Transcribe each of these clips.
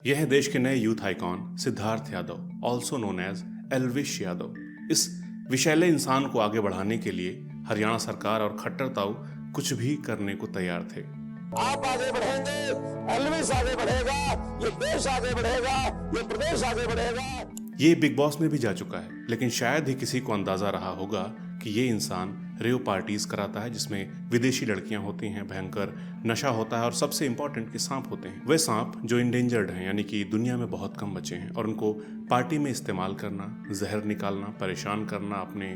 यह है देश के नए youth icon Siddharth Yadav, also known as Elvish Yadav. इस विषैले इंसान को आगे बढ़ाने के लिए हरियाणा सरकार और खट्टर ताऊ कुछ भी करने को तैयार थे। आप आगे बढ़ेंगे, एल्विश आगे बढ़ेगा, ये देश आगे बढ़ेगा, ये प्रदेश आगे बढ़ेगा। ये बिग बॉस में भी जा चुका है, लेकिन शायद ही किसी को अंदाजा रहा होगा कि ये इंसान रेव पार्टीज कराता है जिसमें विदेशी लड़कियां होती हैं, भयंकर नशा होता है और सबसे इंपॉर्टेंट कि सांप होते हैं। वे सांप जो इंडेंजर्ड हैं, यानी कि दुनिया में बहुत कम बचे हैं, और उनको पार्टी में इस्तेमाल करना, जहर निकालना, परेशान करना, अपने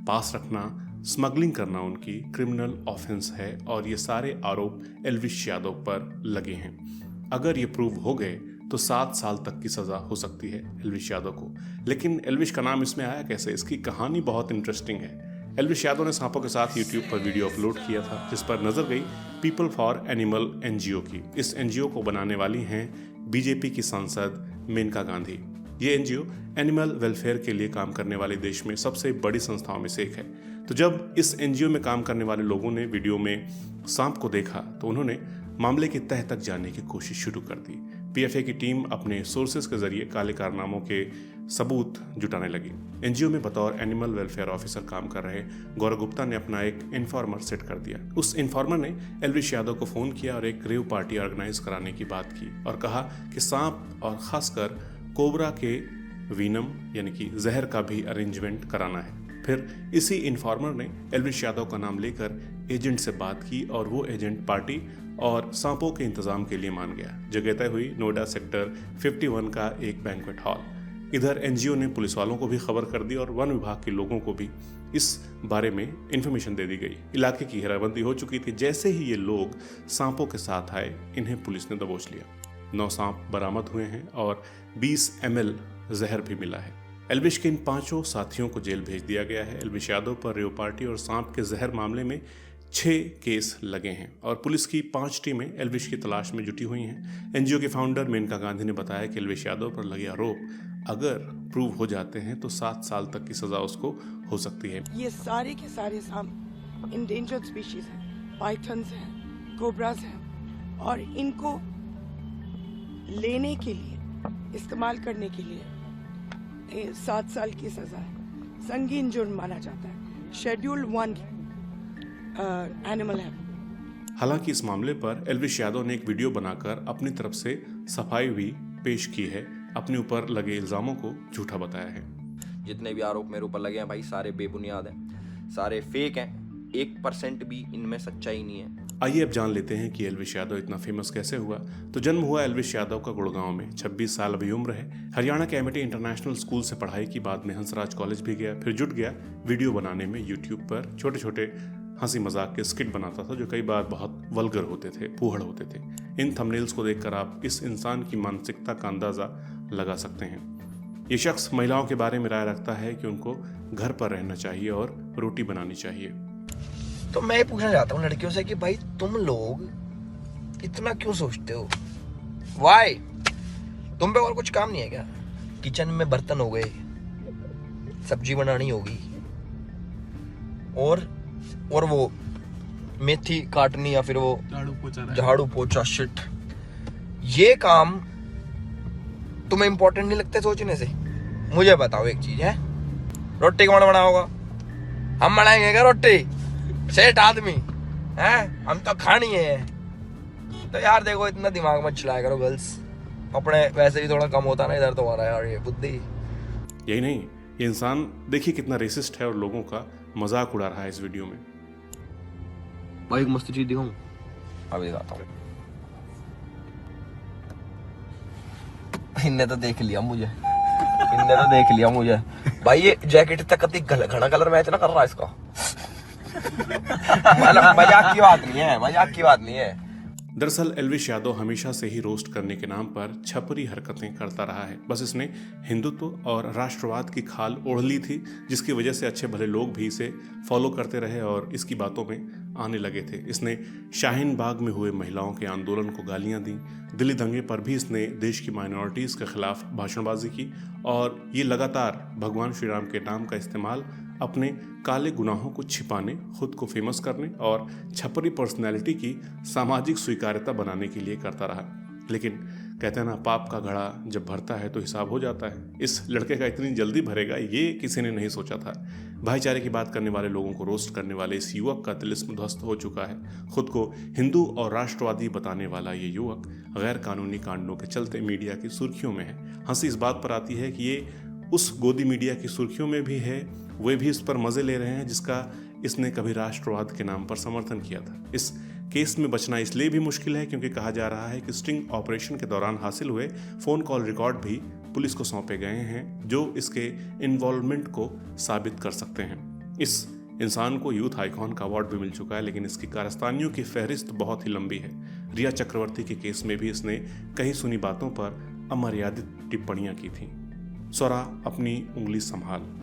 पास रखना, स्मगलिंग करना उनकी क्रिमिनल ऑफेंस है। और ये सारे आरोप एल्विश यादव पर लगे हैं। अगर ये प्रूव हो गए तो 7 साल तक की सजा हो सकती है एल्विश यादव को। लेकिन एल्विश का नाम इसमें आया कैसे? इसकी कहानी बहुत इंटरेस्टिंग है। एल्विश यादव ने सांपों के साथ यूट्यूब पर वीडियो अपलोड किया था जिस पर नजर गई पीपल फॉर एनिमल एनजीओ की। इस एनजीओ को बनाने वाली हैं बीजेपी की सांसद मेनका गांधी। ये एनजीओ एनिमल वेलफेयर के लिए काम करने वाले देश में सबसे बड़ी संस्थाओं में से एक है। तो जब इस एनजीओ में काम करने वाले लोगों ने वीडियो में सांप को देखा तो उन्होंने मामले की तह तक जाने की कोशिश शुरू कर दी। पीएफए की टीम अपने सोर्सेज के जरिए काले कारनामों के सबूत जुटाने लगी। एनजीओ में बतौर एनिमल वेलफेयर ऑफिसर काम कर रहे गौरव गुप्ता ने अपना एक इन्फॉर्मर सेट कर दिया। उस इन्फॉर्मर ने एल्विश यादव को फोन किया और एक रेव पार्टी ऑर्गेनाइज कराने की बात की और कहा कि सांप और खासकर कोबरा के वीनम यानी कि जहर का भी अरेंजमेंट कराना है। फिर इसी इन्फॉर्मर ने एल्विश यादव का नाम लेकर एजेंट से बात की और वो एजेंट पार्टी और सांपों के इंतजाम के लिए मान गया। जगह तय हुई नोएडा सेक्टर 51 का एक बैंक्वेट हॉल। इधर एनजीओ ने पुलिस वालों को भी खबर कर दी और वन विभाग के लोगों को भी इस बारे में इंफॉर्मेशन दे दी गई। इलाके की घेराबंदी हो चुकी थी। जैसे ही ये लोग सांपों के साथ आए, इन्हें पुलिस ने दबोच लिया। 9 सांप बरामद हुए हैं और 20 ml जहर भी मिला है। एल्विश के इन 5 साथियों को जेल भेज दिया गया है। एल्विश यादव पर रेव पार्टी और सांप के जहर मामले में 6 केस लगे हैं और पुलिस की 5 टीमें एल्विश की तलाश में जुटी हुई हैं। एनजीओ के फाउंडर मेनका गांधी ने बताया कि एल्विश यादव पर लगे आरोप अगर प्रूव हो जाते हैं तो 7 साल तक की सजा उसको हो सकती है। ये सारे के सारे सांप इंडेंजर्ड स्पीशीज हैं, पाइथन्स हैं, कोबराज हैं, और इनको लेने के लिए, इस्तेमाल करने के लिए 7 साल की सजा है। संगीन जुर्म माना जाता है। शेड्यूल 1 एनिमल है। हालांकि इस मामले पर एल्विश यादव ने एक वीडियो बनाकर अपनी तरफ से सफाई भी पेश की है, अपने ऊपर लगे इल्जामों को झूठा बताया है। जितने भी आरोप मेरे ऊपर लगे हैं भाई, सारे बेबुनियाद हैं, सारे फेक हैं, 1% भी इनमें सच्चाई नहीं है। आइए अब जान लेते हैं कि एल्विश यादव इतना फेमस कैसे हुआ। तो जन्म हुआ एल्विश यादव का गुड़गांव में। 26 साल अभी उम्र है। हरियाणा के एमिटी इंटरनेशनल स्कूल से पढ़ाई की, बाद में हंसराज कॉलेज भी गया, फिर जुट गया वीडियो बनाने में। यूट्यूब पर छोटे छोटे हंसी मजाक के स्किट बनाता था जो कई बार बहुत वल्गर होते थे, फूहड़ होते थे। इन थंबनेल्स को देखकर आप इस इंसान की मानसिकता का अंदाजा लगा सकते हैं। ये शख्स महिलाओं के बारे में राय रखता है कि उनको घर पर रहना चाहिए और रोटी बनानी चाहिए। तो मैं पूछना चाहता हूँ लड़कियों से कि भाई तुम लोग इतना क्यों सोचते हो? वाई? तुम पे और कुछ काम नहीं है क्या? किचन में बर्तन हो गए, सब्जी बनानी होगी, और वो मेथी काटनी, या फिर वो झाड़ू पोछा शिट, ये काम तुम्हें इंपॉर्टेंट नहीं लगते सोचने से? मुझे बताओ एक चीज है, रोटी कौन बनाओगा? हम बनाएंगे क्या रोटी? सेठ आदमी हैं, हम तो खानी है। तो यार देखो, इतना दिमाग मत चलाया करो गर्ल्स, अपने वैसे भी थोड़ा कम होता ना इधर तुम्हारा यार ये बुद्धि। यही नहीं, ये इंसान देखिए कितना रेसिस्ट है और लोगों का मजाक उड़ा रहा है इस वीडियो में। भाई एक मस्त चीज दिखाऊं? अभी दिखाता हूँ। इनने तो देख लिया मुझे, भाई ये जैकेट तक घना कलर मैच ना कर रहा है इसका। मजाक की बात नहीं है। दरअसल एल्विश यादव हमेशा से ही रोस्ट करने के नाम पर छपरी हरकतें करता रहा है। बस इसने हिंदुत्व और राष्ट्रवाद की खाल ओढ़ ली थी, जिसकी वजह से अच्छे भले लोग भी इसे फॉलो करते रहे और इसकी बातों में आने लगे थे। इसने शाहीन बाग में हुए महिलाओं के आंदोलन को गालियां दी। दिल्ली दंगे पर भी इसने देश की माइनॉरिटीज़ के खिलाफ भाषणबाजी की और ये लगातार भगवान श्री राम के नाम का इस्तेमाल अपने काले गुनाहों को छिपाने, खुद को फेमस करने और छपरी पर्सनैलिटी की सामाजिक स्वीकार्यता बनाने के लिए करता रहा। लेकिन कहते हैं ना, पाप का घड़ा जब भरता है तो हिसाब हो जाता है। इस लड़के का इतनी जल्दी भरेगा ये किसी ने नहीं सोचा था। भाईचारे की बात करने वाले लोगों को रोस्ट करने वाले इस युवक का तिलिस्म ध्वस्त हो चुका है। खुद को हिंदू और राष्ट्रवादी बताने वाला ये युवक गैर कानूनी कांडों के चलते मीडिया की सुर्खियों में है। हंसी इस बात पर आती है कि ये उस गोदी मीडिया की सुर्खियों में भी है, वे भी इस पर मजे ले रहे हैं जिसका इसने कभी राष्ट्रवाद के नाम पर समर्थन किया था। इस केस में बचना इसलिए भी मुश्किल है क्योंकि कहा जा रहा है कि स्टिंग ऑपरेशन के दौरान हासिल हुए फोन कॉल रिकॉर्ड भी पुलिस को सौंपे गए हैं, जो इसके इन्वॉल्वमेंट को साबित कर सकते हैं। इस इंसान को यूथ आइकॉन का अवार्ड भी मिल चुका है, लेकिन इसकी कारस्तानियों की फहरिस्त बहुत ही लंबी है। रिया चक्रवर्ती के केस में भी इसने कई सुनी बातों पर अमर्यादित टिप्पणियां की थी। स्वरा अपनी उंगली संभाल,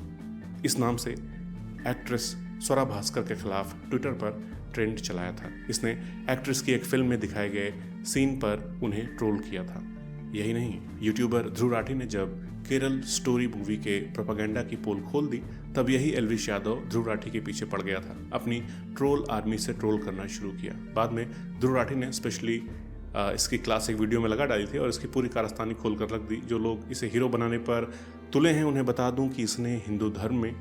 इस नाम से एक्ट्रेस स्वरा भास्कर के खिलाफ ट्विटर पर ट्रेंड चलाया था। इसने एक्ट्रेस की एक फिल्म में दिखाए गए सीन पर उन्हें ट्रोल किया था। यही नहीं, यूट्यूबर ध्रुव राठी ने जब केरल स्टोरी मूवी के प्रोपेगेंडा की पोल खोल दी, तब यही एल्विश यादव ध्रुव राठी के पीछे पड़ गया था। अपनी ट्रोल आर्मी से ट्रोल करना शुरू किया। बाद में ध्रुव राठी ने स्पेशली इसकी क्लास एक वीडियो में लगा डाली थी और इसकी पूरी कारस्तानी खोल कर रख दी। जो लोग इसे हीरो बनाने पर तुले हैं उन्हें बता दूं कि इसने हिंदू धर्म में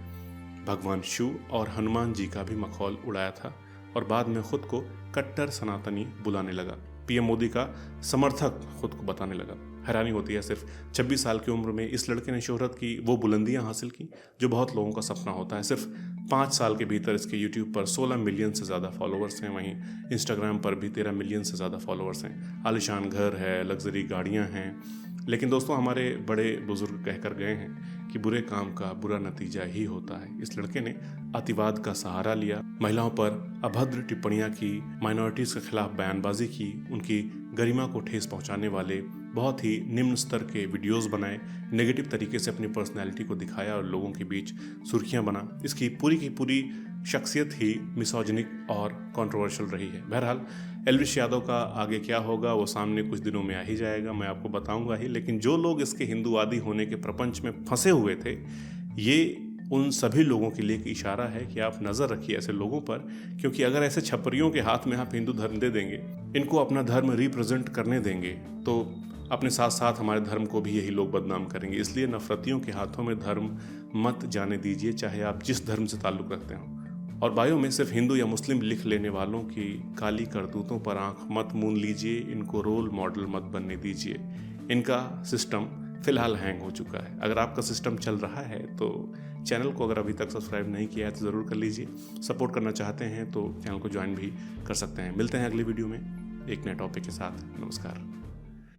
भगवान शिव और हनुमान जी का भी मखौल उड़ाया था और बाद में खुद को कट्टर सनातनी बुलाने लगा। पीएम मोदी का समर्थक खुद को बताने लगा। हैरानी होती है, सिर्फ 26 साल की उम्र में इस लड़के ने शोहरत की वो बुलंदियां हासिल की जो बहुत लोगों का सपना होता है। सिर्फ 5 साल के भीतर इसके यूट्यूब पर 16 मिलियन से ज़्यादा फॉलोअर्स हैं। वहीं इंस्टाग्राम पर भी 13 मिलियन से ज़्यादा फॉलोअर्स हैं। आलिशान घर है, लग्जरी गाड़ियाँ हैं। लेकिन दोस्तों, हमारे बड़े बुजुर्ग कहकर गए हैं कि बुरे काम का बुरा नतीजा ही होता है। इस लड़के ने अतिवाद का सहारा लिया, महिलाओं पर अभद्र टिप्पणियां की, माइनॉरिटीज़ के खिलाफ बयानबाजी की, उनकी गरिमा को ठेस पहुंचाने वाले बहुत ही निम्न स्तर के वीडियोस बनाए, नेगेटिव तरीके से अपनी पर्सनैलिटी को दिखाया और लोगों के बीच सुर्खियां बना। इसकी पूरी की पूरी शख्सियत ही मिसोजिनिक और कंट्रोवर्शियल रही है। बहरहाल एल्विश यादव का आगे क्या होगा वो सामने कुछ दिनों में आ ही जाएगा, मैं आपको बताऊंगा ही। लेकिन जो लोग इसके हिंदूवादी होने के प्रपंच में फंसे हुए थे, ये उन सभी लोगों के लिए एक इशारा है कि आप नज़र रखिए ऐसे लोगों पर, क्योंकि अगर ऐसे छपरियों के हाथ में आप हिंदू धर्म दे देंगे, इनको अपना धर्म रिप्रेजेंट करने देंगे, तो अपने साथ साथ हमारे धर्म को भी यही लोग बदनाम करेंगे। इसलिए नफरतियों के हाथों में धर्म मत जाने दीजिए, चाहे आप जिस धर्म से ताल्लुक़ रखते हो। और बायो में सिर्फ हिंदू या मुस्लिम लिख लेने वालों की काली करतूतों पर आंख मत मूंद लीजिए, इनको रोल मॉडल मत बनने दीजिए। इनका सिस्टम फिलहाल हैंग हो चुका है। अगर आपका सिस्टम चल रहा है तो चैनल को अगर अभी तक सब्सक्राइब नहीं किया है तो ज़रूर कर लीजिए। सपोर्ट करना चाहते हैं तो चैनल को ज्वाइन भी कर सकते हैं। मिलते हैं अगली वीडियो में एक नए टॉपिक के साथ। नमस्कार।